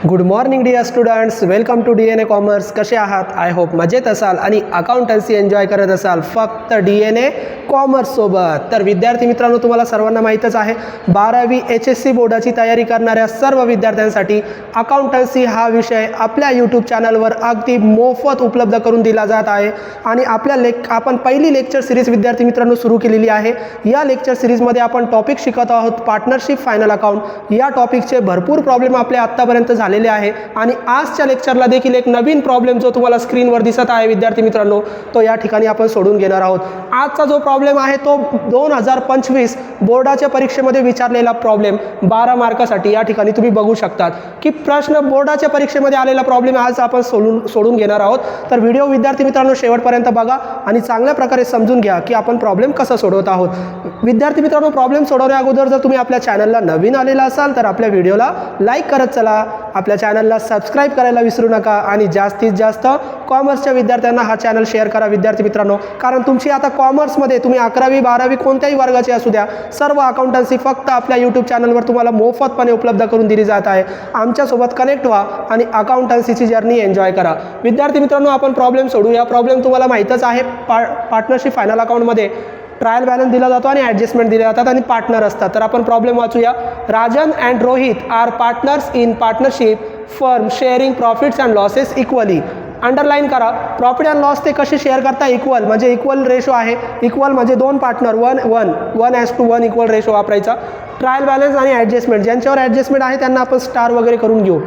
Good morning dear students, welcome to DNA commerce. कसे आहात? I hope मजेत असाल आणि अकाउंटन्सी एन्जॉय करत असाल फक्त DNA कॉमर्ससोबत. तर विद्यार्थी मित्रांनो, तुम्हाला सर्वांना माहीतच आहे 12वी HSC बोर्डाची तयारी करणाऱ्या सर्व विद्यार्थ्यांसाठी अकाउंटन्सी हा विषय आपल्या यूट्यूब चॅनलवर अगदी मोफत उपलब्ध करून दिला जात आहे. आणि आपण पहिली लेक्चर सिरीज विद्यार्थी मित्रांनो सुरू केलेली आहे. या लेक्चर सिरीजमध्ये आपण टॉपिक शिकत आहोत पार्टनरशिप फायनल अकाउंट. या टॉपिकचे भरपूर प्रॉब्लेम आपले आत्तापर्यंत झालेले आहे आणि आजच्या लेक्चरला देखील एक नवीन प्रॉब्लेम जो तुम्हाला स्क्रीनवर दिसत आहे विद्यार्थी मित्रांनो, तो या ठिकाणी आपण सोडून घेणार आहोत. आजचा जो प्रॉब्लेम आहे तो 2025 बोर्डाच्या परीक्षेमध्ये विचारलेला प्रॉब्लेम 12 मार्कासाठी या ठिकाणी तुम्ही बघू शकतात की प्रश्न बोर्डाच्या परीक्षेमध्ये आलेला प्रॉब्लेम आज आपण सोडून घेणार आहोत. तर व्हिडिओ विद्यार्थी मित्रांनो शेवटपर्यंत बघा आणि चांगल्या प्रकारे समजून घ्या की आपण प्रॉब्लेम कसा सोडवत आहोत. विद्यार्थी मित्रांनो, प्रॉब्लेम सोडवण्या अगोदर जर तुम्ही आपल्या चॅनलला नवीन आलेला असाल तर आपल्या व्हिडिओला लाईक करत चला, आपल्या चॅनलला सबस्क्राईब करायला विसरू नका आणि जास्तीत जास्त कॉमर्सच्या विद्यार्थ्यांना हा चॅनल शेअर करा विद्यार्थी मित्रांनो. कारण तुमची आता कॉमर्समध्ये तुम्ही 11वी 12वी कोणत्याही वर्गाचे असू द्या, सर्व अकाउंटन्सी फक्त आपल्या यूट्यूब चॅनलवर तुम्हाला मोफतपणे उपलब्ध करून दिली जात आहे. आमच्यासोबत कनेक्ट व्हा आणि अकाउंटन्सीची जर्नी एन्जॉय करा. विद्यार्थी मित्रांनो, आपण प्रॉब्लेम सोडूया. प्रॉब्लेम तुम्हाला माहीतच आहे, पार्टनरशिप फायनल अकाउंटमध्ये ट्रायल बॅलन्स दिला जातो आणि ॲडजस्टमेंट दिले जातात आणि पार्टनर असतात. तर आपण प्रॉब्लेम वाचूया. Rajan and Rohit are partners in partnership firm sharing profits and losses equally. Underline करा. प्रॉफिट अँड लॉस ते कसे शेअर करता? इक्वल म्हणजे इक्वल रेशो आहे. इक्वल म्हणजे दोन पार्टनर 1:1 इक्वल रेशो वापरायचा. ट्रायल बॅलन्स आणि ॲडजस्टमेंट, ज्यांच्यावर ॲडजस्टमेंट आहे त्यांना आपण स्टार वगैरे करून घेऊ.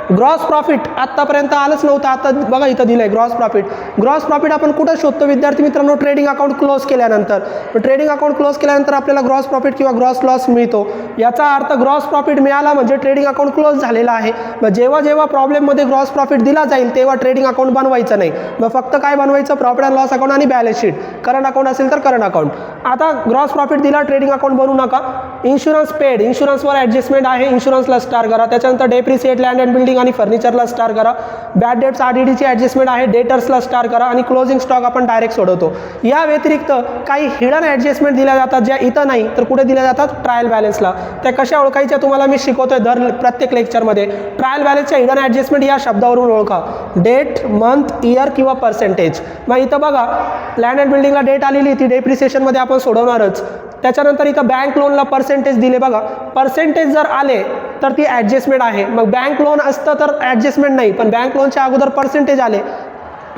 ग्रॉस प्रॉफिट आत्तापर्यंत आलंच नव्हतं, आता बघा इथं दिलं आहे ग्रॉस प्रॉफिट. ग्रॉस प्रॉफिट आपण कुठं शोधतो विद्यार्थी मित्रांनो? ट्रेडिंग अकाउंट क्लोज केल्यानंतर. ट्रेडिंग अकाउंट क्लोज केल्यानंतर आपल्याला ग्रॉस प्रॉफिट किंवा ग्रॉस लॉस मिळतो. याचा अर्थ ग्रॉस प्रॉफिट मिळाला म्हणजे ट्रेडिंग अकाउंट क्लोज झालेला आहे. मग जेव्हा जेव्हा प्रॉब्लेममध्ये ग्रॉस प्रॉफिट दिला जाईल तेव्हा ट्रेडिंग अकाउंट बनवायचं नाही. मग फक्त काय बनवायचं? प्रॉफिट अँड लॉस अकाउंट आणि बॅलन्स शीट. करंट अकाउंट असेल तर करंट अकाउंट. आता ग्रॉस प्रॉफिट दिला, ट्रेडिंग अकाउंट बनवू नका. इन्शुरन्स पेड, इन्शुरन्सवर ॲडजस्टमेंट आहे, इन्शुरन्सला स्टार करा. त्याच्यानंतर डेप्रिसिएट लँड अँड बिल्डिंग आणि फर्निचरला स्टार करा. बॅड डेट्स RDDची ॲडजस्टमेंट आहे, डेटर्सला स्टार करा आणि क्लोजिंग स्टॉक आपण डायरेक्ट सोडवतो. या व्यतिरिक्त काही हिडन ॲडजस्टमेंट दिल्या जातात ज्या इथं नाही तर कुठे दिल्या जातात? ट्रायल बॅलन्सला. त्या कशा ओळखायच्या तुम्हाला मी शिकवतोय प्रत्येक लेक्चरमध्ये. ट्रायल बॅलन्सच्या हिडन ॲडजस्टमेंट या शब्दावरून ओळखा. डेट, मंथ, इयर किंवा पर्सेंटेज. मग इथं बघा लँड अँड बिल्डिंगला डेट आलेली, ती डेप्रिसिएशनमध्ये आपण सोडवणारच. त्याच्यानंतर इथं बँक लोनला पर्सेंटेज दिले बघा. पर्सेंटेज जर आले तर ती ॲडजस्टमेंट आहे. मग बँक लोन असतं तर ॲडजस्टमेंट नाही, पण बँक लोनच्या अगोदर पर्सेंटेज आले,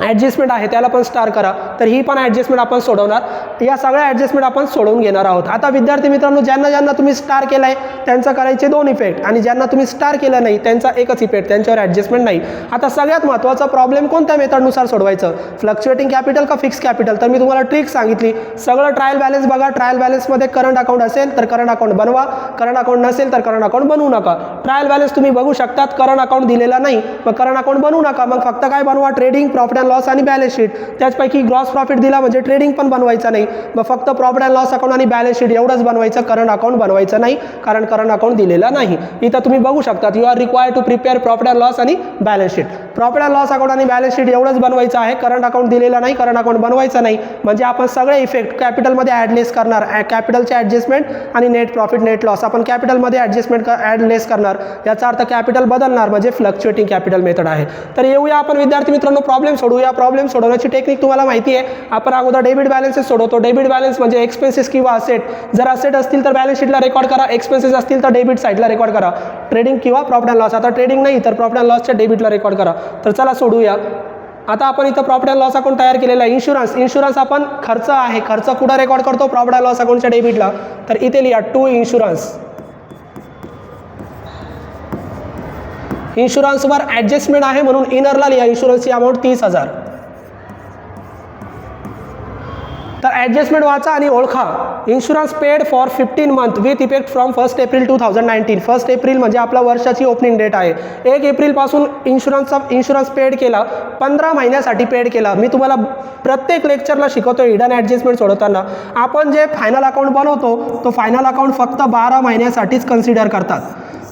ॲडजस्टमेंट आहे, त्याला पण स्टार करा. तर ही पण ॲडजस्टमेंट आपण सोडवणार. या सगळ्या ॲडजस्टमेंट आपण सोडवून घेणार आहोत. आता विद्यार्थी मित्रांनो, ज्यांना तुम्ही स्टार केला आहे त्यांचा करायचे 2 इफेक्ट आणि ज्यांना तुम्ही स्टार केलं नाही त्यांचा एकच इफेक्ट, त्यांच्यावर ॲडजस्टमेंट नाही. आता सगळ्यात महत्त्वाचा प्रॉब्लेम कोणत्या मेथडनुसार सोडवायचं? फ्लक्च्युएटिंग कॅपिटल का फिक्स कॅपिटल? तर मी तुम्हाला ट्रिक सांगितली. सगळं ट्रायल बॅलन्स बघा. ट्रायल बॅलन्समध्ये करंट अकाउंट असेल तर करंट अकाउंट बनवा, करंट अकाउंट नसेल तर करंट अकाउंट बनवू नका. ट्रायल बॅलन्स तुम्ही बघू शकतात, करंट अकाउंट दिलेला नाही, मग करंट अकाउंट बनवू नका. मग फक्त काय बनवा? ट्रेडिंग, प्रॉफिट अँड लॉस आणि बॅलन्स शीट. त्याचपैकी ग्रॉस प्रॉफिट दिला म्हणजे ट्रेडिंग पण बनवायचं नाही, मग फक्त प्रॉफिट अँड लॉस अकाउंट आणि बॅलन्स शीट एवढंच बनवायचं. करंट अकाउंट बनवायचं नाही कारण करंट अकाउंट दिलेला नाही. इथं तुम्ही बघू शकतात you are required to prepare profit and loss आणि balance sheet. Profit and loss account आणि बॅलन्स शीट एवढंच बनवायचं आहे. करंट अकाउंट दिलेला नाही, करंट अकाउंट बनवायचं नाही. म्हणजे आपण सगळे इफेक्ट कॅपिटलमध्ये ॲडलेस करणार. कॅपिटलचे ॲडजस्टमेंट आणि नेट प्रॉफिट नेट लॉस आपण कॅपिटलमध्ये ॲडजस्टमेंट ॲडलेस करणार. याचा अर्थ कॅपिटल बदलणार म्हणजे फ्लक्च्युएटिंग कॅपिटल मेथड आहे. तर येऊया आपण विद्यार्थी मित्रांनो प्रॉब्लेम सोडवूया. प्रॉब्लेम सोडवण्याची टेक्निक तुम्हाला माहिती आहे. आपण अगोदर डेबिट बॅलन्सेस सोडवतो. डेबिट बॅलन्स म्हणजे एक्सपेन्सेस किंवा असेट. जर असेट असतील तर बॅलन्स शीटला रेकॉर्ड करा, एक्सपेन्सेस असतील तर डेबिट साईडला रेकॉर्ड करा. ट्रेडिंग किंवा प्रॉफिट अँड लॉस. आता ट्रेडिंग नाही तर प्रॉफिट अँड लॉसच्या डेबिटला रेकॉर्ड करा. तर चला सोडूया. आता आपण इथं प्रॉफिट अँड लॉस अकाउंट तयार केलेला आहे. इन्शुरन्स आपण खर्च आहे, खर्च कुठं रेकॉर्ड करतो? प्रॉफिट अँड लॉस अकाउंटच्या डेबिटला. तर इथे लिहा टू इन्शुरन्स. इन्शुरन्सवर ॲडजस्टमेंट आहे म्हणून इनरला लिहा इन्शुरन्सची अमाऊंट 30,000. तर ॲडजस्टमेंट वाचा आणि ओळखा. Insurance paid for 15 month with effect from 1 April 2019. 1 April म्हणजे आपला वर्षाची ओपनिंग डेट आहे. 1 एप्रिलपासून इन्शुरन्स पेड केला, 15 महिन्यासाठी पेड केला. मी तुम्हाला प्रत्येक लेक्चरला शिकवतो हिडन ॲडजस्टमेंट सोडवताना. आपण जे फायनल अकाउंट बनवतो तो फायनल अकाउंट फक्त 12 महिन्यासाठीच कन्सिडर करतात.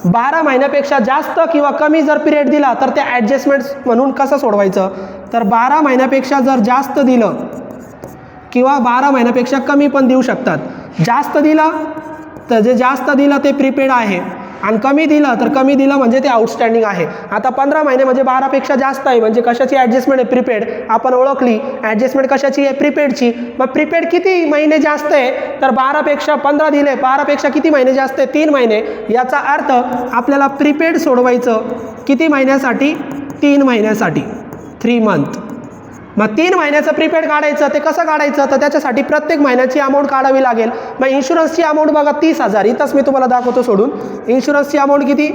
12 महिन्यापेक्षा जास्त किंवा कमी जर पिरियड दिला तर ते ॲडजस्टमेंट म्हणून कसं सोडवायचं? तर 12 महिन्यापेक्षा जर जास्त दिलं किंवा 12 महिन्यापेक्षा कमी पण देऊ शकतात. जास्त दिला तर जे जास्त दिलं ते प्रीपेड आहे आणि कमी दिलं तर कमी दिलं म्हणजे ते आउटस्टँडिंग आहे. आता 15 महिने म्हणजे 12पेक्षा जास्त आहे म्हणजे कशाची ॲडजस्टमेंट आहे? प्रीपेड. आपण ओळखली ॲडजस्टमेंट कशाची आहे? प्रीपेडची. मग प्रीपेड किती महिने जास्त आहे? तर 12पेक्षा 15 दिले, 12पेक्षा किती महिने जास्त आहे? 3 महिने. याचा अर्थ आपल्याला प्रीपेड सोडवायचं किती महिन्यासाठी? 3 महिन्यासाठी, 3 मंथ. मग 3 महिन्याचं प्रीपेड काढायचं. ते कसं काढायचं? तर त्याच्यासाठी प्रत्येक महिन्याची अमाऊंट काढावी लागेल. मग इन्शुरन्सची अमाऊंट बघा 30,000. इथंच मी तुम्हाला दाखवतो सोडून. इन्शुरन्सची अमाऊंट किती?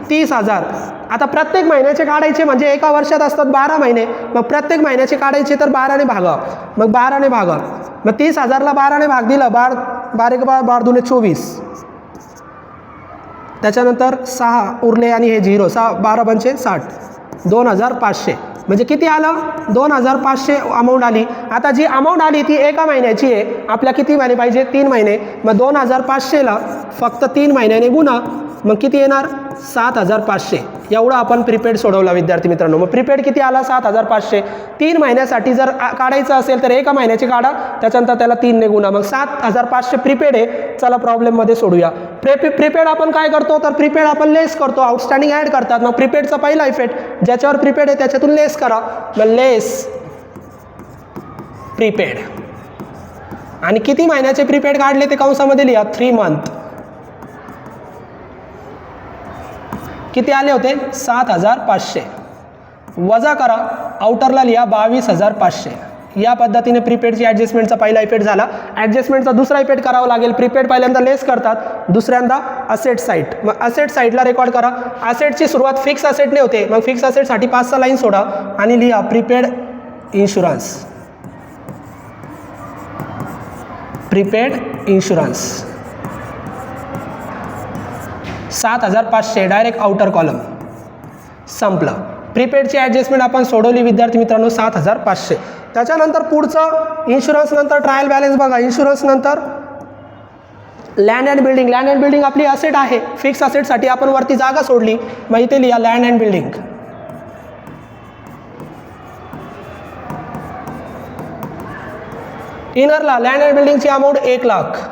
30,000. आता प्रत्येक महिन्याचे काढायचे म्हणजे एका वर्षात असतात 12 महिने. मग प्रत्येक महिन्याचे काढायचे तर 12ने भागा. मग 12ने भागा. मग 30,000ला 12ने भाग दिलं. 12 2 24. त्याच्यानंतर 6 उरले आणि हे 0. 6 12 पंचे 60. 2,500 म्हणजे किती आलं? 2,500 अमाऊंट आली. आता जी अमाऊंट आली ती एका महिन्याची आहे. आपल्या किती महिने पाहिजे? 3 महिने. मग 2,500ला फक्त 3 महिन्याने गुणा. मग किती येणार? 7,500. एवढं आपण प्रीपेड सोडवला विद्यार्थी मित्रांनो. मग प्रीपेड किती आला? 7,500. 3 महिन्यासाठी जर काढायचं असेल तर एका महिन्याची काढा, त्याच्यानंतर त्याला 3ने गुणा. मग 7,500 प्रीपेड आहे. चला प्रॉब्लेममध्ये सोडूया. प्रीपेड आपण काय करतो? तर प्रीपेड आपण लेस करतो. आउटस्टँडिंग ॲड करतात. मग प्रीपेडचा पहिला इफेक्ट ज्याच्यावर प्रीपेड आहे त्याच्यातून लेस करा. मग लेस प्रीपेड. आणि किती महिन्याचे प्रीपेड काढले ते कंसामध्ये लिहा. 3 मंथ. किती आले होते? 7,500. वजा करा. आउटरला लिहा 22,500. या पद्धतीने प्रीपेडची ॲडजस्टमेंटचा पहिला इफेक्ट झाला. ॲडजस्टमेंटचा दुसरा इफेक्ट करावा लागेल. प्रीपेड पहिल्यांदा लेस करतात, दुसऱ्यांदा असेट साईट. मग असेट साईडला रेकॉर्ड करा. असेटची सुरुवात फिक्स असेटने होते. मग फिक्स असेटसाठी 5-6 लाईन सोडा आणि लिहा prepaid insurance. Prepaid insurance 7,500 direct outer column. संपलं. प्रीपेडची ॲडजस्टमेंट आपण सोडवली विद्यार्थी मित्रांनो. 7,500. त्याच्यानंतर पुढचं इन्शुरन्स नंतर ट्रायल बॅलन्स बघा. इन्शुरन्स नंतर land and building. Land and building आपली असेट आहे. फिक्स असेटसाठी आपण वरती जागा सोडली. मग इथे लिहा लँड अँड बिल्डिंग. इनरला लँड अँड बिल्डिंगची अमाऊंट 1 लाख.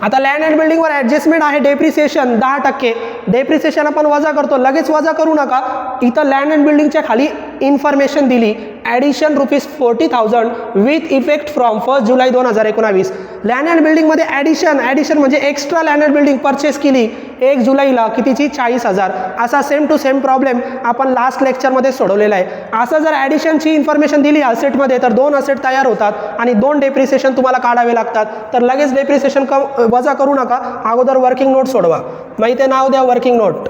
आता लँड अँड बिल्डिंगवर ॲडजस्टमेंट आहे डेप्रिसिएशन 10%. डेप्रिसिएशन आपण वजा करतो. लगेच वजा करू नका. इथं लँड अँड बिल्डिंगच्या खाली इन्फॉर्मेशन दिली. Addition ₹40,000 with effect from 1 July 2019. Land and बिल्डिंगमध्ये ॲडिशन म्हणजे extra land and building purchase केली 1 जुलैला कितीची? 40,000. असा सेम टू सेम प्रॉब्लेम आपण लास्ट लेक्चरमध्ये सोडवलेला आहे. असं जर ॲडिशनची इन्फॉर्मेशन दिली असेटमध्ये तर 2 असेट तयार होतात आणि 2 डेप्रिसिएशन तुम्हाला काढावे लागतात. तर लगेच डेप्रिसिएशन वजा करू नका. अगोदर वर्किंग नोट सोडवा. मग इथे नाव द्या वर्किंग नोट.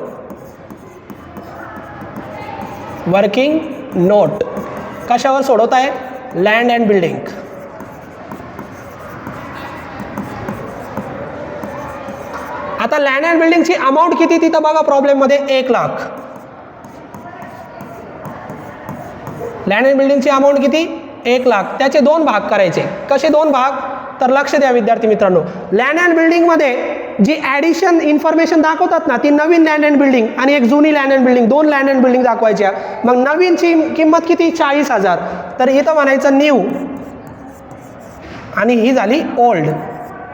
वर्किंग नोट कशावर सोडवताय? Land and building. आता लँड अँड बिल्डिंगची अमाऊंट किती तिथं बघा प्रॉब्लेममध्ये? 1 लाख. लँड अँड बिल्डिंगची अमाऊंट किती? 1 लाख. त्याचे 2 भाग करायचे. कसे 2 भाग? तर लक्ष द्या विद्यार्थी मित्रांनो. लँड अँड बिल्डिंगमध्ये जी ॲडिशन इन्फॉर्मेशन दाखवतात ना ती नवीन लँड अँड बिल्डिंग आणि एक जुनी land and building. 2 land and building दाखवायच्या. मग नवीनची किंमत किती? 40,000. तर इथं म्हणायचं न्यू आणि ही झाली ओल्ड.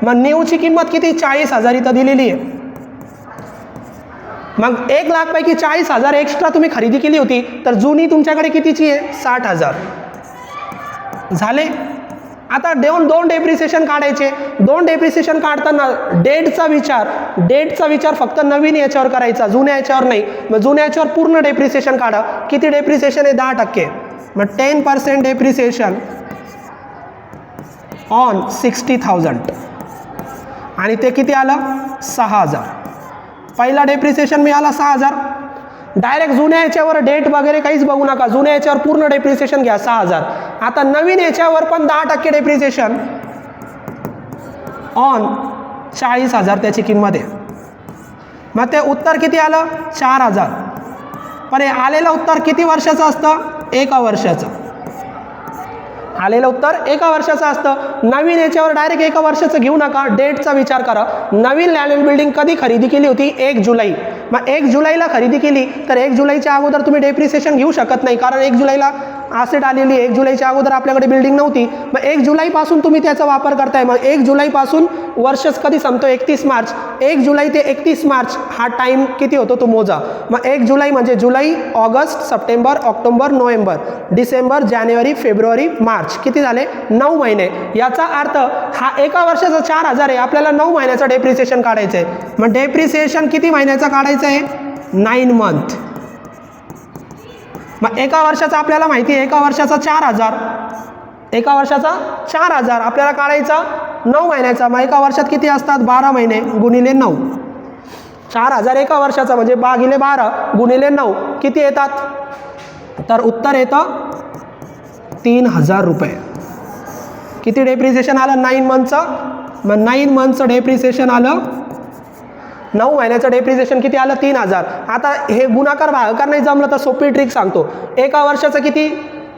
मग न्यूची किंमत किती? 40,000 इथं दिलेली आहे. मग 1 लाखपैकी 40,000 एक्स्ट्रा तुम्ही खरेदी केली होती. तर जुनी तुमच्याकडे कितीची आहे? 60,000 झाले. आता 2 डेप्रिसिएशन काढायचे. 2 डेप्रिसिएशन काढताना डेटचा विचार फक्त नवीन याच्यावर करायचा, जुन्या याच्यावर नाही. मग जुन्या याच्यावर पूर्ण डेप्रिसिएशन काढा. किती डेप्रिसिएशन आहे? 10%. मग 10% डेप्रिसिएशन ऑन 60,000 आणि ते किती आलं? 6,000. पहिला डेप्रिसिएशन मिळाला 6,000. डायरेक्ट जुन्या याच्यावर डेट वगैरे काहीच बघू नका. जुन्या याच्यावर पूर्ण डेप्रिसिएशन घ्या 6,000. आता नवीन याच्यावर पण 10% डेप्रिसिएशन ऑन 40,000 त्याची किंमत आहे. मग ते उत्तर किती आलं? 4,000. पण हे आलेलं उत्तर किती वर्षाचं असतं? 1 वर्षाचं. आलेलं उत्तर 1 वर्षाचं असतं. नवीन याच्यावर डायरेक्ट 1 वर्षाचं घेऊ नका. डेटचा विचार करा. नवीन लँड अँड बिल्डिंग कधी खरेदी केली होती? 1 जुलै. मग 1 जुलैला खरेदी केली तर 1 जुलैच्या अगोदर तुम्ही डेप्रिसिएशन घेऊ शकत नाही, कारण 1 जुलैला ॲसेट आलेली आहे. 1 जुलैच्या अगोदर आपल्याकडे बिल्डिंग नव्हती, मग 1 जुलैपासून तुम्ही त्याचा वापर करताय. मग 1 जुलैपासून वर्षच कधी संपतो? 31 मार्च. 1 जुलै ते 31 मार्च हा टाईम किती होतो तो मोजा. मग 1 जुलै म्हणजे जुलै, August, September, October, November, December, जानेवारी, फेब्रुवारी, मार्च. किती झाले? 9 महिने. याचा अर्थ हा एका वर्षाचा 4000 आहे, आपल्याला 9 महिन्याचं डेप्रिसिएशन काढायचं आहे. मग डेप्रिसिएशन किती महिन्याचं काढायचं आहे? 9 मंथ. मग एका वर्षाचा आपल्याला माहिती आहे, एका वर्षाचा 4000, एका वर्षाचा 4000 आपल्याला काढायचा 9 महिन्याचा. मग एका वर्षात किती असतात? 12 महिने गुणिले 9. 4000 एका वर्षाचा म्हणजे भागिले 12 गुणिले 9 किती येतात? तर उत्तर येतं 3000 रुपये. किती डेप्रिसिएशन आलं 9 मंथचं? मग 9 मंथचं डेप्रिसिएशन आलं, 9 महिन्याचं डेप्रिसिएशन किती आलं? 3000. आता हे गुणाकार भागाकार नाही जमलं तर सोपी ट्रिक सांगतो. एका वर्षाचं किती?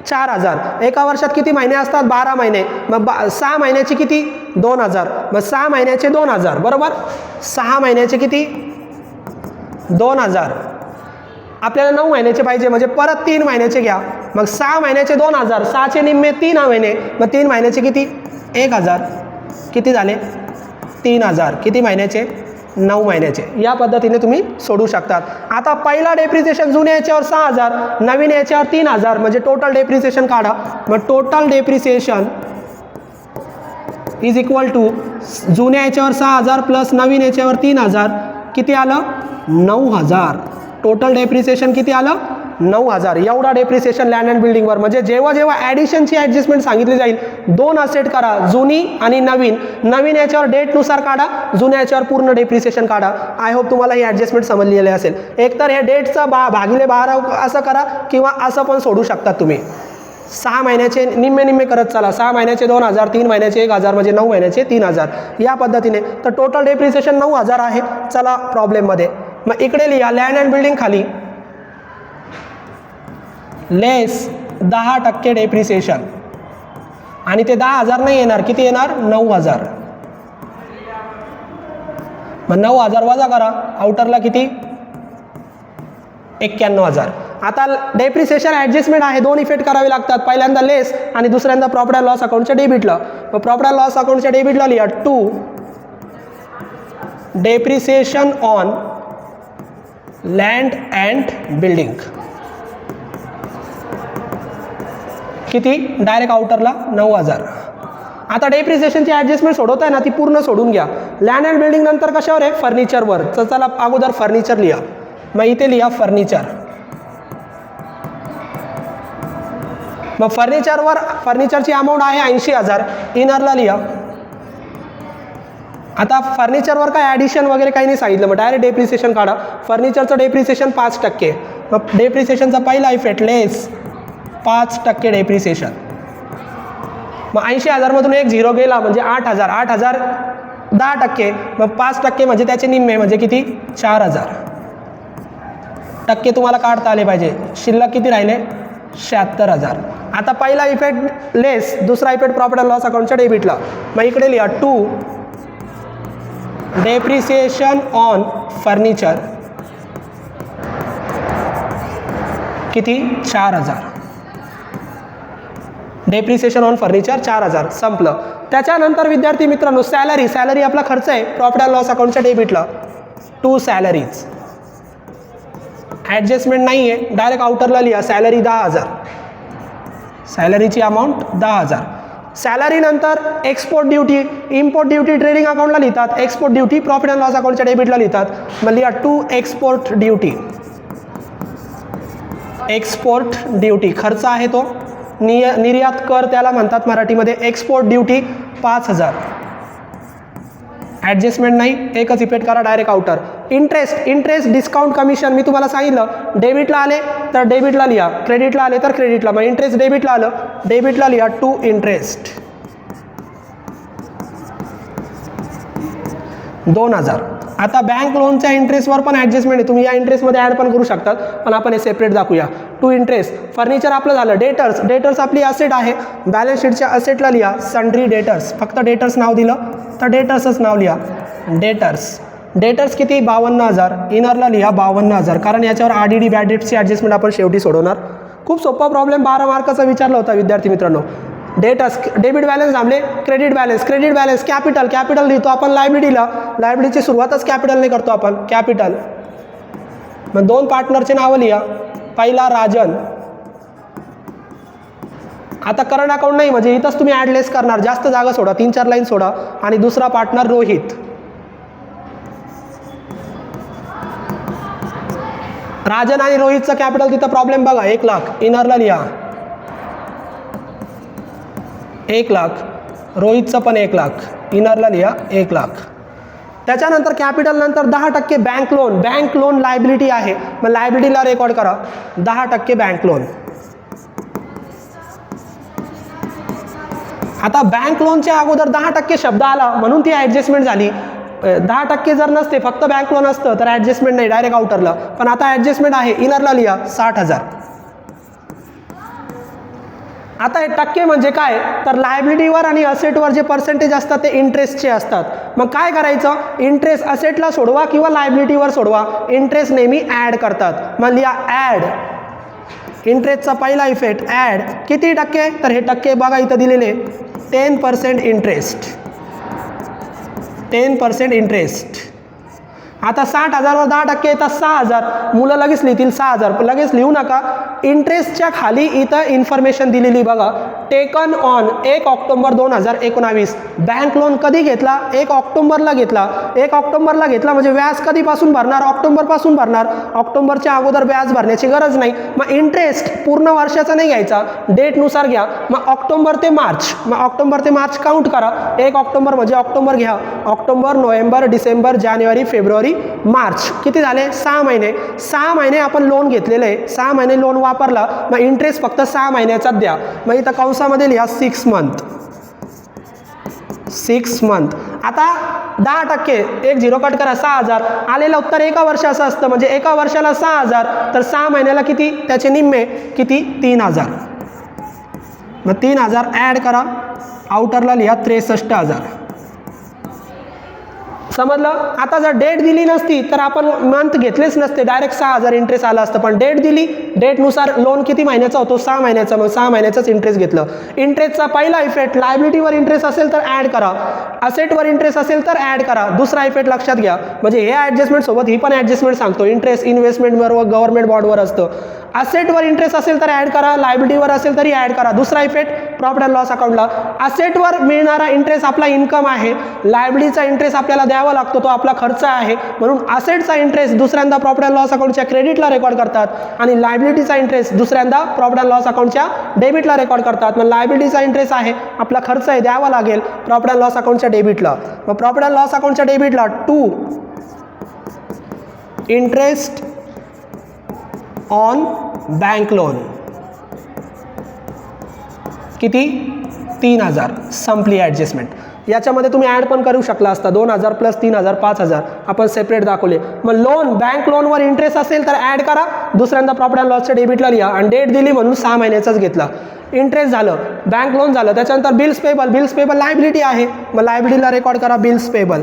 4000. एका वर्षात किती महिने असतात? 12 महिने. मग 6 महिन्याचे किती? 2000. मग 6 महिन्याचे 2000 बरोबर. 6 महिन्याचे किती? 2000. आपल्याला 9 महिन्याचे पाहिजे म्हणजे परत 3 महिन्याचे घ्या. मग 6 महिन्याचे 2000, 6चे निम्मे 3 महिने. मग 3 महिन्याचे किती? 1000. किती झाले? 3000. किती महिन्याचे? 9 महिन्याचे. या पद्धतीने तुम्ही सोडू शकतात. आता पहिला डेप्रिसिएशन जुन्या याच्यावर 6000, नवीन याच्यावर 3000 म्हणजे टोटल डेप्रिसिएशन काढा. मग total depreciation is equal to जुन्या याच्यावर 6000 प्लस नवीन याच्यावर 3000 किती आलं? 9000. टोटल डेप्रिसिएशन किती आलं? 9000. एवढा डेप्रिसिएशन लँड अँड बिल्डिंगवर. म्हणजे जेव्हा जेव्हा ॲडिशनची ॲडजस्टमेंट सांगितली जाईल, 2 असेट करा, जुनी आणि नवीन. नवीन याच्यावर डेटनुसार काढा, जुन्या याच्यावर पूर्ण डेप्रिसिएशन काढा. आय होप तुम्हाला ही ॲडजस्टमेंट समजलेली असेल. एकतर हे डेटचं भागिले 12 असं करा किंवा असं पण सोडू शकतात तुम्ही. 6 महिन्याचे निम्मे निम्मे करत चला. 6 महिन्याचे 2000, 3 महिन्याचे 1000 म्हणजे 9 महिन्याचे 3000. या पद्धतीने. तर टोटल डेप्रिसिएशन 9000 आहे. चला प्रॉब्लेममध्ये. मग इकडे लिहा लँड अँड बिल्डिंग खाली लेस 10% डेप्रिसिएशन आणि ते 10000 नाही येणार. किती येणार? 9000. मग 9000 वजा करा. आउटरला किती? 91000. आता डेप्रिसिएशन ॲडजस्टमेंट आहे, 2 इफेक्ट करावे लागतात. पहिल्यांदा लेस आणि दुसऱ्यांदा प्रॉफिट अँड लॉस अकाउंटच्या डेबिटला. मग प्रॉफिट अँड लॉस अकाउंटच्या डेबिटला लिहा 2 depreciation on land and building. किती? डायरेक्ट आउटरला 9000. आता डेप्रिसिएशनची ॲडजस्टमेंट सोडवत आहे ना, ती पूर्ण सोडून घ्या. लँड अँड बिल्डिंग नंतर कशावर आहे? फर्निचरवर. तर चला अगोदर फर्निचर लिहा. मग इथे लिहा फर्निचर. मग फर्निचरवर फर्निचरची अमाऊंट आहे 80000. इनरला लिहा. आता फर्निचरवर काय ॲडिशन वगैरे काही नाही सांगितलं. मग डायरेक्ट डेप्रिसिएशन काढा. फर्निचरचं डेप्रिसिएशन 5%. मग डेप्रिसिएशनचा पहिला इफेक्ट लेस 5% डेप्रिसिएशन. मग 80000 मधून एक 0 गेला म्हणजे 8000. 8000 10%. मग 5% म्हणजे त्याचे निम्मे म्हणजे किती? 4000 टक्के तुम्हाला काढता आले पाहिजे. शिल्लक किती राहिले? 76000. आता पहिला इफेक्ट लेस, दुसरा इफेक्ट प्रॉफिट अँड लॉस अकाउंटच्या डेबिटला. मग इकडे लिहा 2 डेप्रिसिएशन ऑन फर्निचर किती? 4000. Depreciation on furniture 4000. संपलं. त्याच्यानंतर विद्यार्थी मित्रांनो सॅलरी. सॅलरी आपला खर्च आहे प्रॉफिट अँड लॉस अकाउंटच्या डेबिटला. 2 सॅलरीज. ॲडजस्टमेंट नाही आहे, डायरेक्ट आउटरला लिहा सॅलरी 10000. सॅलरीची अमाऊंट 10000. सॅलरी नंतर export duty, import duty trading अकाउंटला लिहितात. Export duty profit and loss अकाउंटच्या डेबिटला लिहितात. मग लिहा 2 एक्सपोर्ट ड्युटी. एक्सपोर्ट ड्युटी खर्च आहे तो, निर्यात कर त्याला म्हणतात मराठीमध्ये. Export duty 5000. ॲडजस्टमेंट नाही, एकच इफेक्ट करा direct outer. Interest discount commission मी तुम्हाला सांगितलं. डेबिटला आले तर डेबिटला लिहा, क्रेडिटला आले तर क्रेडिटला. मग इंटरेस्ट डेबिटला आलं, डेबिटला लिहा 2 इंटरेस्ट 2000. आता बँक लोनच्या इंटरेस्टवर पण ॲडजस्टमेंट आहे. तुम्ही या इंटरेस्टमध्ये ॲड पण करू शकतात, पण आपण हे सेपरेट दाखवूया. 2 इंटरेस्ट. फर्निचर आपलं झालं. डेटर्स. डेटर्स आपली असेट आहे. बॅलन्स शीटच्या असेटला लिहा सन्ड्री डेटर्स. फक्त डेटर्स नाव दिलं तर डेटर्सच नाव लिहा डेटर्स. डेटर्स किती? 52000. इनरला लिहा 52000, कारण याच्यावर RDD बॅड डेट्सची ॲडजस्टमेंट आपण शेवटी सोडवणार. खूप सोपा प्रॉब्लेम 12 मार्काचा विचारला होता विद्यार्थी मित्रांनो. डेबिट बॅलन्स थांबले, क्रेडिट बॅलन्स कॅपिटल लिहितो आपण लायबिलिटीला, लायबिलिटीची सुरुवातच कॅपिटलने करतो आपण, कॅपिटल. मग 2 पार्टनरचे नावं लिहा. पहिला राजन, आता करंट अकाउंट नाही म्हणजे इथंच तुम्ही ॲडलेस करणार, जास्त जागा सोडा, 3-4 लाईन सोडा. आणि दुसरा पार्टनर रोहित. राजन आणि रोहितचं कॅपिटल तिथं प्रॉब्लेम बघा, 1 लाख इनरला लिहा, 1 लाख. रोहितचं पण 1 लाख इनरला लिहा, 1 लाख. त्याच्यानंतर कॅपिटल नंतर 10% बँक लोन लायबिलिटी आहे, मग लायबिलिटीला रेकॉर्ड करा 10% बँक लोन. आता बँक लोनच्या अगोदर 10% शब्द आला म्हणून ती ॲडजस्टमेंट झाली. 10% जर नसते, फक्त बँक लोन असतं तर ॲडजस्टमेंट नाही, डायरेक्ट आउटरला. पण आता ॲडजस्टमेंट आहे, इनरला लिहा 60,000. आता हे टक्के म्हणजे काय, तर लायबिलिटीवर आणि असेटवर जे पर्सेंटेज असतात ते इंटरेस्टचे असतात. मग काय करायचं, इंटरेस्ट असेटला सोडवा किंवा लायबिलिटीवर सोडवा, इंटरेस्ट नेहमी ॲड करतात. मग लिहा ॲड. इंटरेस्टचा पहिला इफेक्ट ॲड. किती टक्के, तर हे टक्के बघा इथं दिलेले, 10% इंटरेस्ट, 10% इंटरेस्ट. आता 60,000वर 10% येतात 6,000. मुलं लगेच लिहितील 6,000, लगेच लिहू नका. इंटरेस्टच्या खाली इथं इन्फॉर्मेशन दिलेली बघा, taken on 1 October 2019. Bank loan कधी घेतला, 1 ऑक्टोबरला घेतला. 1 ऑक्टोबरला घेतला म्हणजे व्याज कधीपासून भरणार, ऑक्टोबरपासून भरणार. ऑक्टोबरच्या अगोदर व्याज भरण्याची गरज नाही. मग इंटरेस्ट पूर्ण वर्षाचा नाही घ्यायचा, डेटनुसार घ्या. मग ऑक्टोबर ते मार्च काउंट करा. 1 ऑक्टोबर म्हणजे ऑक्टोबर घ्या, ऑक्टोबर, नोव्हेंबर, डिसेंबर, जानेवारी, फेब्रुवारी, मार्च. किती झाले, 6 महिने. 6 महिने आपण लोन घेतलेलं आहे, 6 महिने लोन वापरला, मग इंटरेस्ट फक्त 6 महिन्याचा द्या. मग इथं कंसामध्ये लिहा 6 मंथ. आता 10%, 1 0 कट करा, 6,000. आलेलं उत्तर एका वर्षाचं असतं, म्हणजे एका वर्षाला 6,000, तर 6 महिन्याला किती, त्याचे निम्मे किती, 3,000. मग 3,000 ॲड करा, आउटरला लिहा 63,000. समजलं. आता जर डेट दिली नसती तर आपण मंथ घेतलेच नसते, डायरेक्ट 6,000 इंटरेस्ट आला असतं. पण डेट दिली, डेटनुसार लोन किती महिन्याचा होतो, 6 महिन्याचा, मग 6 महिन्याचाच इंटरेस्ट घेतलं. इंटरेस्टचा पहिला इफेक्ट, लायबिलिटीवर इंटरेस्ट असेल तर ॲड करा, असेटवर इंटरेस्ट असेल तर ॲड करा. दुसरा इफेक्ट लक्षात घ्या, म्हणजे हे ॲडजस्टमेंट सोबत ही पण ॲडजस्टमेंट सांगतो. इंटरेस्ट इन्व्हेस्टमेंटवर व गव्हर्नमेंट बॉन्डवर असतं. असेटवर इंटरेस्ट असेल तर ॲड करा, लायबिलिटीवर असेल तरी ॲड करा. दुसरा इफेक्ट प्रॉफिट अँड लॉस अकाउंटला, असेटवर मिळणारा इंटरेस्ट आपला इन्कम आहे, लायबिलिटीचा इंटरेस्ट आपल्याला द्यावा लागतो, तो आपला खर्च आहे. म्हणून असेटचा इंटरेस्ट दुसऱ्यांदा प्रॉफिट अँड लॉस अकाउंटच्या क्रेडिटला रेकॉर्ड करतात आणि लायबिलिटीचा इंटरेस्ट दुसऱ्यांदा प्रॉफिट अँड लॉस अकाउंटच्या डेबिटला रेकॉर्ड करतात. मग लायबिलिटीचा इंटरेस्ट आहे, आपला खर्च आहे, द्यावा लागेल प्रॉफिट अँड लॉस अकाउंटच्या डेबिटला. मग प्रॉफिट अँड लॉस अकाउंटच्या डेबिटला 2 इंटरेस्ट ऑन बँक लोन, किती, 3,000. संपली ॲडजस्टमेंट. याच्यामध्ये तुम्ही ॲड पण करू शकला असता, 2,000 प्लस 3,000 5,000 आपण सेपरेट दाखवले. मग लोन, बँक लोनवर इंटरेस्ट असेल तर ॲड करा, दुसऱ्यांदा प्रॉफिट अँड लॉसच्या डेबिटला लिहा. आणि डेट दिली म्हणून 6 महिन्याचाच घेतला. इंटरेस्ट झालं, बँक लोन झालं. त्याच्यानंतर बिल्स पेबल लायबिलिटी आहे, मग लायबिलिटीला रेकॉर्ड करा बिल्स पेबल.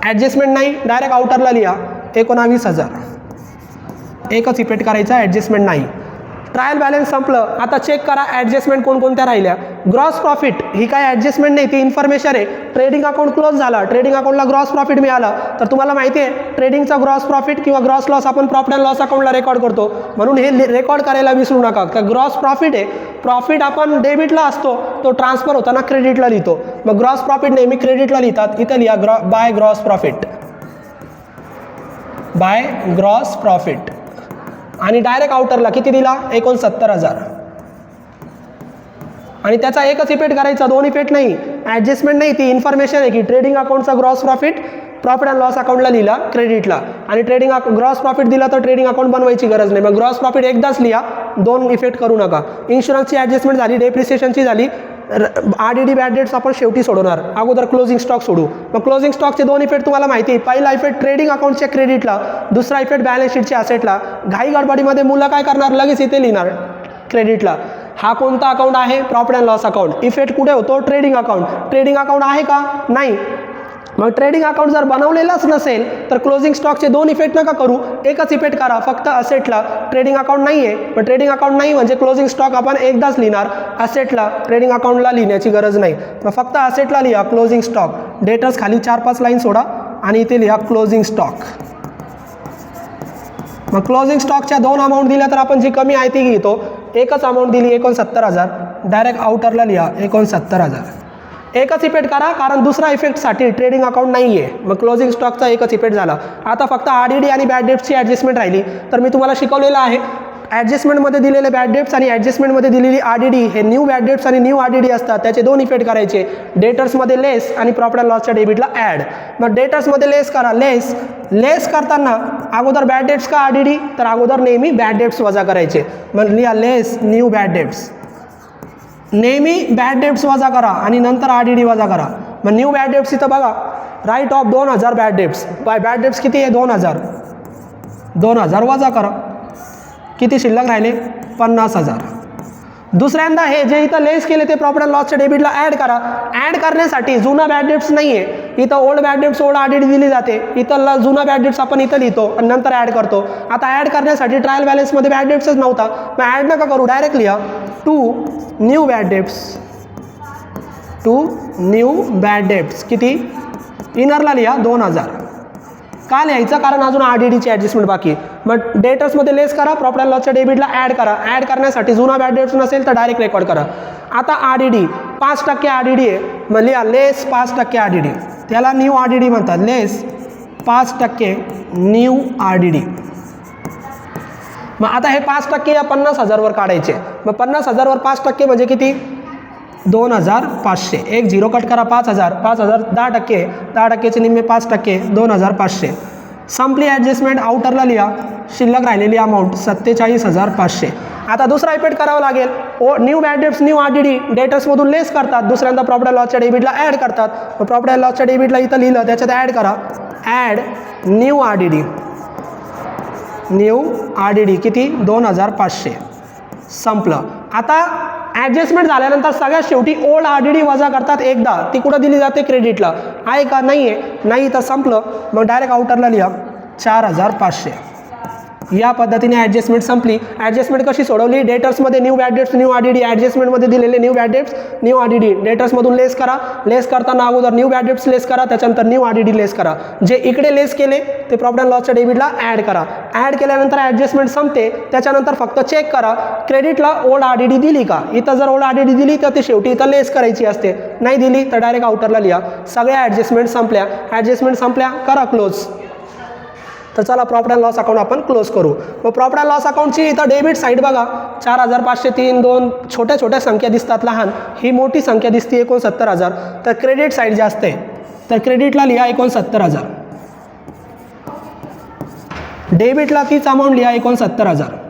ॲडजस्टमेंट नाही, डायरेक्ट आउटरला लिहा 19,000. एकच इफेक्ट करायचा, ॲडजस्टमेंट नाही. ट्रायल बॅलन्स संपलं. आता चेक करा ॲडजस्टमेंट कोणकोणत्या राहिल्या. ग्रॉस प्रॉफिट ही काय ॲडजस्टमेंट नाही, ती इन्फॉर्मेशन आहे. ट्रेडिंग अकाउंट क्लोज झाला, ट्रेडिंग अकाउंटला ग्रॉस प्रॉफिट मिळाला, तर तुम्हाला माहिती आहे ट्रेडिंगचा ग्रॉस प्रॉफिट किंवा ग्रॉस लॉस आपण प्रॉफिट अँड लॉस अकाउंटला रेकॉर्ड करतो. म्हणून हे रेकॉर्ड करायला विसरू नका. तर ग्रॉस प्रॉफिट आहे, प्रॉफिट आपण डेबिटला असतो, तो ट्रान्सफर होताना क्रेडिटला लिहितो. मग ग्रॉस प्रॉफिट नेहमी क्रेडिटला लिहितात. इथं लिहा by gross profit, by gross profit. आणि डायरेक्ट आउटरला किती दिला, 69,000. आणि त्याचा एकच इफेक्ट करायचा, 2 इफेक्ट नाही, ॲडजस्टमेंट नाही, ती इन्फॉर्मेशन आहे की ट्रेडिंग अकाउंटचा gross profit profit and loss अकाउंटला लिहिला क्रेडिटला. आणि ग्रॉस प्रॉफिट दिला तर ट्रेडिंग अकाउंट बनवायची गरज नाही. मग ग्रॉस प्रॉफिट एकदाच लिहा, 2 इफेक्ट करू नका. इन्शुरन्सची ॲडजस्टमेंट झाली, डेप्रिसिएशनची झाली, RDD बॅड डेट्स आपण शेवटी सोडवणार, अगोदर क्लोजिंग स्टॉक सोडू. मग क्लोजिंग स्टॉकचे 2 इफेक्ट तुम्हाला माहिती आहे. पहिला इफेक्ट ट्रेडिंग अकाउंटच्या क्रेडिटला, दुसरा इफेक्ट बॅलन्स शीटच्या असेटला. घाई गडबडीमध्ये मुलं काय करणार, लगेच इथे लिहिणार क्रेडिटला. हा कोणता अकाउंट आहे, profit and loss account. Effect कुठे होतो, ट्रेडिंग अकाउंट. ट्रेडिंग अकाउंट आहे का, नाही. मग ट्रेडिंग अकाउंट जर बनवलेलाच नसेल तर क्लोजिंग स्टॉकचे दोन इफेक्ट नका करू, एकच इफेक्ट करा फक्त असेटला. ट्रेडिंग अकाउंट नाही आहे, मग ट्रेडिंग अकाउंट नाही म्हणजे क्लोजिंग स्टॉक आपण एकदाच लिहिणार, असेटला ट्रेडिंग अकाउंटला लिहिण्याची गरज नाही. मग फक्त असेटला लिहा क्लोजिंग स्टॉक, डेटर्स खाली 4-5 लाईन सोडा आणि इथे लिहा क्लोजिंग स्टॉक. मग क्लोजिंग स्टॉकच्या दोन अमाऊंट दिल्या तर आपण जी कमी आहे ती घेतो. एकच अमाऊंट दिली 69,000, डायरेक्ट आउटरला लिहा 69,000. एकच इफेक्ट करा कारण दुसरा इफेक्टसाठी ट्रेडिंग अकाउंट नाही आहे. मग क्लोजिंग स्टॉकचा एकच इफेक्ट झाला. आता फक्त RDD आणि बॅड डेट्सची ॲडजस्टमेंट राहिली. तर मी तुम्हाला शिकवलेलं आहे ॲडजस्टमेंटमध्ये दिलेले बॅड डेट्स आणि ॲडजस्टमेंटमध्ये दिलेली RDD हे न्यू बॅड डेट्स आणि न्यू RDD असतात. त्याचे दोन इफेक्ट करायचे, डेटर्समध्ये लेस आणि प्रॉफिट अँड लॉसच्या डेबिटला ॲड. मग डेटर्समध्ये लेस करा, लेस करताना अगोदर बॅड डेट्स का RDD, तर अगोदर नेहमी बॅड डेट्स वजा करायचे. मग लिहा लेस न्यू बॅड डेट्स, नेहमी बॅड डेट्स वजा करा आणि नंतर RDD वजा करा. मग न्यू बॅड डेट्स इथं बघा, write off 2000 bad debts. Bad debts किती आहे 2000 वजा करा, किती शिल्लक राहिले 50,000. दुसऱ्यांदा हे जे इथं लेस केले ते प्रॉफिट अँड लॉसच्या डेबिटला ॲड करा. ॲड करण्यासाठी जुना बॅड डेट्स नाही आहे, इथं old bad debts old RDD दिली जाते, इथं जुना बॅड डेट्स आपण इथं लिहितो आणि नंतर ॲड करतो. आता ॲड करण्यासाठी ट्रायल बॅलन्समध्ये बॅड डेट्सच नव्हता, मग ॲड नका करू, डायरेक्ट लिहा टू न्यू बॅड डेट्स. किती इनरला लिहा 2000. का लिहायचं, कारण अजून RDDची ॲडजस्टमेंट बाकी. मग डेटर्समध्ये लेस करा, प्रॉफिट अँड लॉसच्या डेबिटला ॲड करा. ॲड करण्यासाठी जुना बॅड डेट्स नसेल तर डायरेक्ट रेकॉर्ड करा. आता RDD 5% RDD आहे, मग लिहा लेस 5% RDD, त्याला न्यू RDD म्हणतात. लेस 5% न्यू RDD. मग आता हे 5% या 50,000वर काढायचे. मग 50,000वर 5% म्हणजे किती 2500. एक झिरो कट करा, 5,000 10%, 10%चे निम्मे 5%, 2500. संपली ॲडजस्टमेंट. आउटरला लिहा शिल्लक राहिलेली अमाऊंट 47,500. आता दुसरा इफेक्ट करावा लागेल. New bad debts new RDD डेटर्समधून लेस करतात, दुसऱ्यांदा प्रॉफिट अँड लॉसच्या डेबिटला ॲड करतात. मग प्रॉफिट अँड लॉसच्या डेबिटला इथं लिहिलं, त्याच्यात ॲड करा, ॲड न्यू RDD. किती 2500. संपलं. आता ॲडजस्टमेंट झाल्यानंतर सगळ्यात शेवटी ओल्ड RDD वजा करतात एकदा, ती कुठं दिली जाते क्रेडिटला, आहे का नाही आहे, नाही तर संपलं. मग डायरेक्ट आउटरला लिहा 4500. या पद्धतीने ॲडजस्टमेंट संपली. ॲडजस्टमेंट कशी सोडवली, डेटर्समध्ये new bad debts new RDD, ॲडजस्टमेंटमध्ये दिलेले new bad debts new RDD, डेटर्समधून लेस करा, लेस करताना अगोदर न्यू बॅड डेट्स लेस करा, त्याच्यानंतर न्यू RDD लेस करा. जे इकडे लेस केले ते प्रॉफिट अँड लॉसच्या डेबिटला ॲड करा. ॲड केल्यानंतर ॲडजस्टमेंट संपते, त्याच्यानंतर फक्त चेक करा क्रेडिटला ओल्ड RDD दिली का. इथं जर ओल्ड RDD दिली तर ते शेवटी इथं लेस करायची असते, नाही दिली तर डायरेक्ट आउटरला लिहा. सगळ्या ॲडजस्टमेंट संपल्या, करा क्लोज. तर चला प्रॉफिट अँड लॉस अकाउंट आपण क्लोज करू. मग प्रॉफिट अँड लॉस अकाउंटची इथं डेबिट साईड बघा, 4503, 2 छोट्या संख्या दिसतात लहान, ही मोठी संख्या दिसते 69,000. तर क्रेडिट साईड जास्त आहे, तर क्रेडिटला लिहा 69,000, डेबिटला तीच अमाऊंट लिहा 69,000.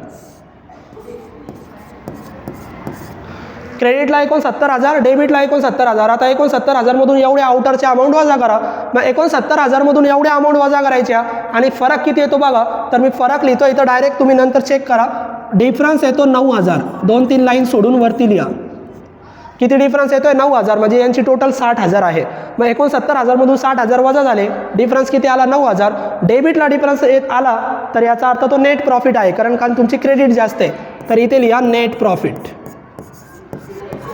क्रेडिटला 69,000, डेबिटला 69,000. आता 69,000 मधून एवढ्या आउटरच्या अमाऊंट वजा करा. मग 69,000 मधून एवढ्या अमाऊंट वजा करायच्या आणि फरक किती येतो बघा. तर मी फरक लिहितो इथं, डायरेक्ट तुम्ही नंतर चेक करा. डिफरन्स येतो 9,000. 2-3 लाईन सोडून वरती लिहा. किती डिफरन्स येतोय 9,000, म्हणजे यांची टोटल 60,000 आहे. मग 69,000 मधून 60,000 वजा झाले, डिफरन्स किती आला 9,000. डेबिटला डिफरन्स आला तर याचा अर्थ तो नेट प्रॉफिट आहे, कारण तुमची क्रेडिट जास्त आहे. तर इथे लिहा नेट प्रॉफिट.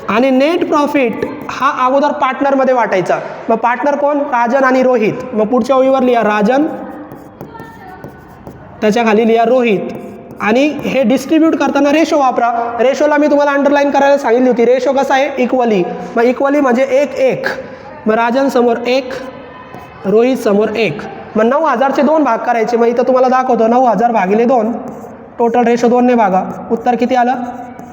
आणि नेट प्रॉफिट हा अगोदर पार्टनरमध्ये वाटायचा. मग पार्टनर कोण, राजन आणि रोहित. मग पुढच्या ओळीवर लिहा राजन, त्याच्या खाली लिहा रोहित. आणि हे डिस्ट्रीब्यूट करताना रेशो वापरा. रेशोला मी तुम्हाला अंडरलाईन करायला सांगितली होती. रेशो कसा आहे, इक्वली. मग इक्वली म्हणजे 1-1. मग राजन समोर 1, रोहित समोर 1. मग 9,000चे 2 भाग करायचे. मग इथं तुम्हाला दाखवतो 9,000 भागिले 2, टोटल रेशो 2 ने भागा. उत्तर किती आलं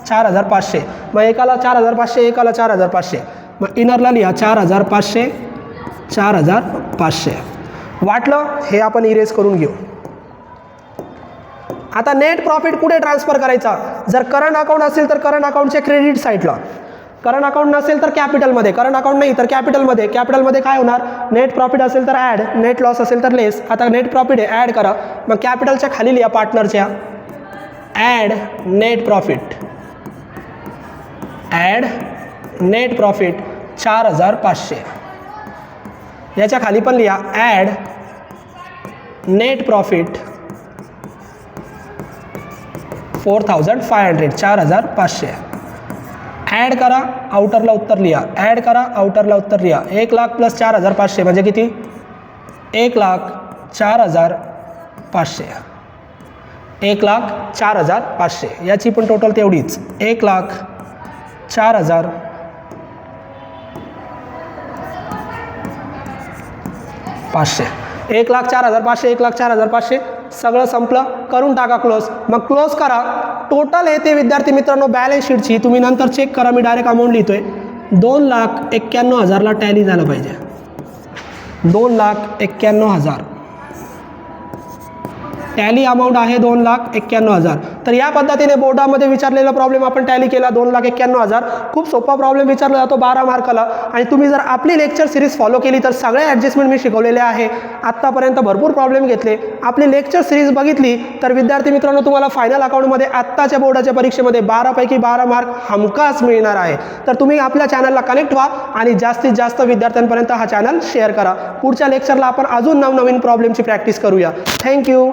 4,500. मग एकाला 4,500, एकाला 4,500. मग इनरला लिहा 4,500. वाटलं हे आपण इरेज करून घेऊ. आता नेट प्रॉफिट कुठे ट्रान्सफर करायचा. जर करंट अकाउंट असेल तर करंट अकाउंटच्या क्रेडिट साईडला, करंट अकाउंट नसेल तर कॅपिटलमध्ये, करंट अकाउंट नाही तर कॅपिटलमध्ये. कॅपिटलमध्ये काय होणार, नेट प्रॉफिट असेल तर ॲड, नेट लॉस असेल तर लेस. आता नेट प्रॉफिट आहे, ॲड करा. मग कॅपिटलच्या खाली लिहा पार्टनरच्या, add net profit, add net profit 4,500. याच्या खाली पण लिहा ॲड नेट प्रॉफिट 4500 4500 ॲड करा आउटरला उत्तर लिहा, ॲड करा आउटरला उत्तर लिहा. 1,00,000 प्लस 4500 म्हणजे किती? 1,04,500 1,04,500 याची पण टोटल तेवढीच 1,04,500 1,04,500 1,04,500 सगळं संपलं. करून टाका क्लोज. मग क्लोज करा. टोटल येते विद्यार्थी मित्रांनो बॅलन्स शीटची, तुम्ही नंतर चेक करा, मी डायरेक्ट अमाऊंट लिहितोय. 2,91,000ला टॅली झालं पाहिजे. 2,91,000 टॅली अमाऊंट आहे 2,91,000. तर या पद्धतीने बोर्डामध्ये विचारलेला प्रॉब्लेम आपण टॅली केला 2,91,000. खूप सोपा प्रॉब्लेम विचारला जातो 12 मार्काला. आणि तुम्ही जर आपली लेक्चर सिरीज फॉलो केली तर सगळे ॲडजस्टमेंट मी शिकवलेले आहे. आत्तापर्यंत भरपूर प्रॉब्लेम घेतले. आपली लेक्चर सिरीज बघितली तर विद्यार्थी मित्रांनो तुम्हाला फायनल अकाउंटमध्ये आत्ताच्या बोर्डाच्या परीक्षेमध्ये 12 पैकी 12 मार्क हमखास मिळणार आहे. तर तुम्ही आपल्या चॅनलला कनेक्ट व्हा आणि जास्तीत जास्त विद्यार्थ्यांपर्यंत हा चॅनल शेअर करा. पुढच्या लेक्चरला आपण अजून नवनवीन प्रॉब्लेमची प्रॅक्टिस करूया. थँक्यू.